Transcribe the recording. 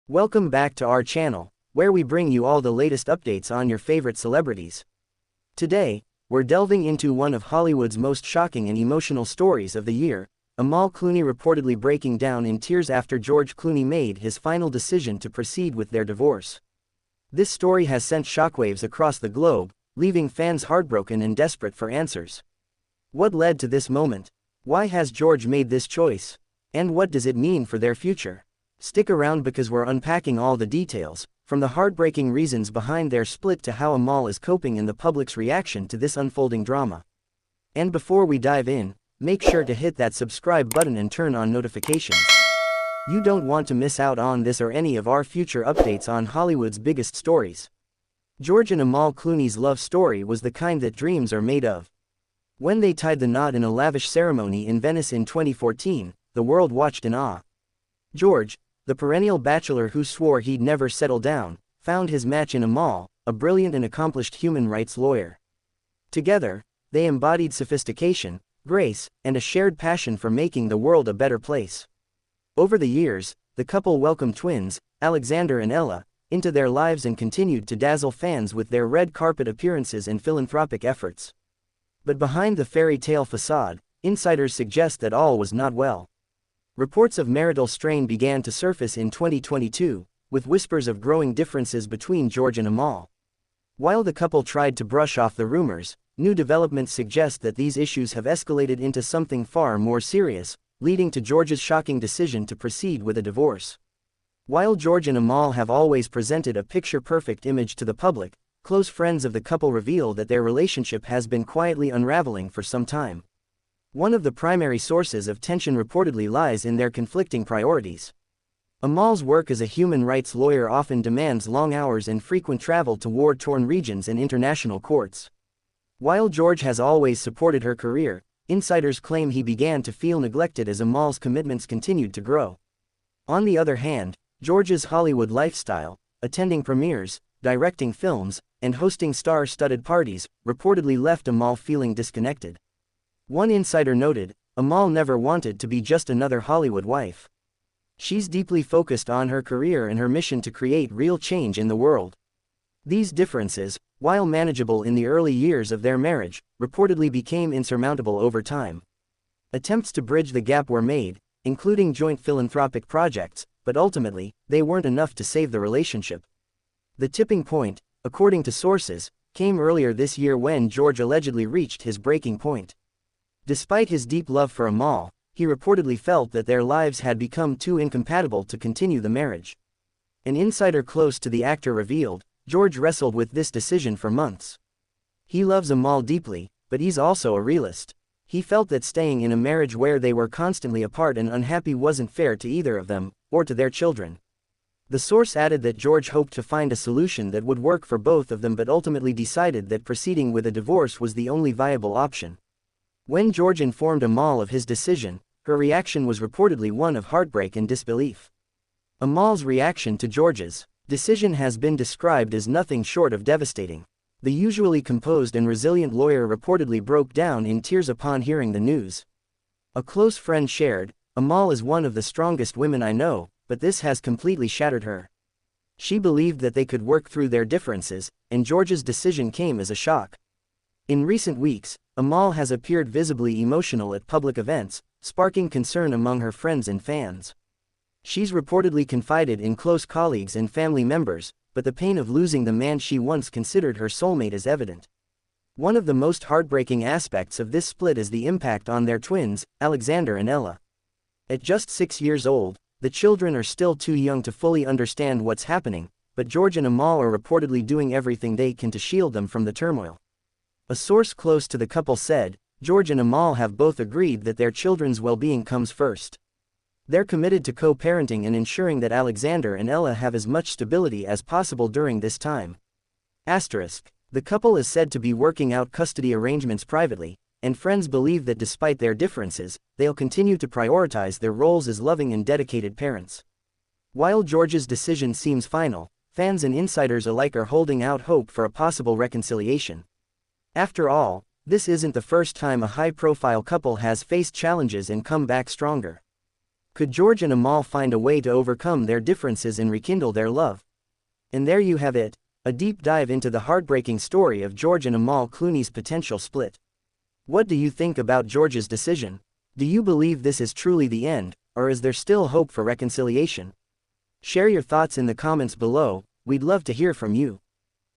Welcome back to our channel, where we bring you all the latest updates on your favorite celebrities. Today, we're delving into one of Hollywood's most shocking and emotional stories of the year, Amal Clooney reportedly breaking down in tears after George Clooney made his final decision to proceed with their divorce. This story has sent shockwaves across the globe, leaving fans heartbroken and desperate for answers. What led to this moment? Why has George made this choice? And what does it mean for their future? Stick around because we're unpacking all the details, from the heartbreaking reasons behind their split to how Amal is coping and the public's reaction to this unfolding drama. And before we dive in, make sure to hit that subscribe button and turn on notifications. You don't want to miss out on this or any of our future updates on Hollywood's biggest stories. George and Amal Clooney's love story was the kind that dreams are made of. When they tied the knot in a lavish ceremony in Venice in 2014, the world watched in awe. George, the perennial bachelor who swore he'd never settle down, found his match in Amal, a brilliant and accomplished human rights lawyer. Together, they embodied sophistication, grace, and a shared passion for making the world a better place. Over the years, the couple welcomed twins, Alexander and Ella, into their lives and continued to dazzle fans with their red carpet appearances and philanthropic efforts. But behind the fairy tale facade, insiders suggest that all was not well. Reports of marital strain began to surface in 2022, with whispers of growing differences between George and Amal. While the couple tried to brush off the rumors, new developments suggest that these issues have escalated into something far more serious, leading to George's shocking decision to proceed with a divorce. While George and Amal have always presented a picture-perfect image to the public, close friends of the couple reveal that their relationship has been quietly unraveling for some time. One of the primary sources of tension reportedly lies in their conflicting priorities. Amal's work as a human rights lawyer often demands long hours and frequent travel to war-torn regions and international courts. While George has always supported her career, insiders claim he began to feel neglected as Amal's commitments continued to grow. On the other hand, George's Hollywood lifestyle, attending premieres, directing films, and hosting star-studded parties, reportedly left Amal feeling disconnected. One insider noted, Amal never wanted to be just another Hollywood wife. She's deeply focused on her career and her mission to create real change in the world. These differences, while manageable in the early years of their marriage, reportedly became insurmountable over time. Attempts to bridge the gap were made, including joint philanthropic projects, but ultimately, they weren't enough to save the relationship. The tipping point, according to sources, came earlier this year when George allegedly reached his breaking point. Despite his deep love for Amal, he reportedly felt that their lives had become too incompatible to continue the marriage. An insider close to the actor revealed, George wrestled with this decision for months. He loves Amal deeply, but he's also a realist. He felt that staying in a marriage where they were constantly apart and unhappy wasn't fair to either of them, or to their children. The source added that George hoped to find a solution that would work for both of them but ultimately decided that proceeding with a divorce was the only viable option. When George informed Amal of his decision, her reaction was reportedly one of heartbreak and disbelief. Amal's reaction to George's decision has been described as nothing short of devastating. The usually composed and resilient lawyer reportedly broke down in tears upon hearing the news. A close friend shared, "Amal is one of the strongest women I know, but this has completely shattered her. She believed that they could work through their differences, and George's decision came as a shock." In recent weeks, Amal has appeared visibly emotional at public events, sparking concern among her friends and fans. She's reportedly confided in close colleagues and family members, but the pain of losing the man she once considered her soulmate is evident. One of the most heartbreaking aspects of this split is the impact on their twins, Alexander and Ella. At just 6 years old, the children are still too young to fully understand what's happening, but George and Amal are reportedly doing everything they can to shield them from the turmoil. A source close to the couple said, George and Amal have both agreed that their children's well-being comes first. They're committed to co-parenting and ensuring that Alexander and Ella have as much stability as possible during this time. The couple is said to be working out custody arrangements privately, and friends believe that despite their differences, they'll continue to prioritize their roles as loving and dedicated parents. While George's decision seems final, fans and insiders alike are holding out hope for a possible reconciliation. After all, this isn't the first time a high-profile couple has faced challenges and come back stronger. Could George and Amal find a way to overcome their differences and rekindle their love? And there you have it, a deep dive into the heartbreaking story of George and Amal Clooney's potential split. What do you think about George's decision? Do you believe this is truly the end, or is there still hope for reconciliation? Share your thoughts in the comments below, we'd love to hear from you.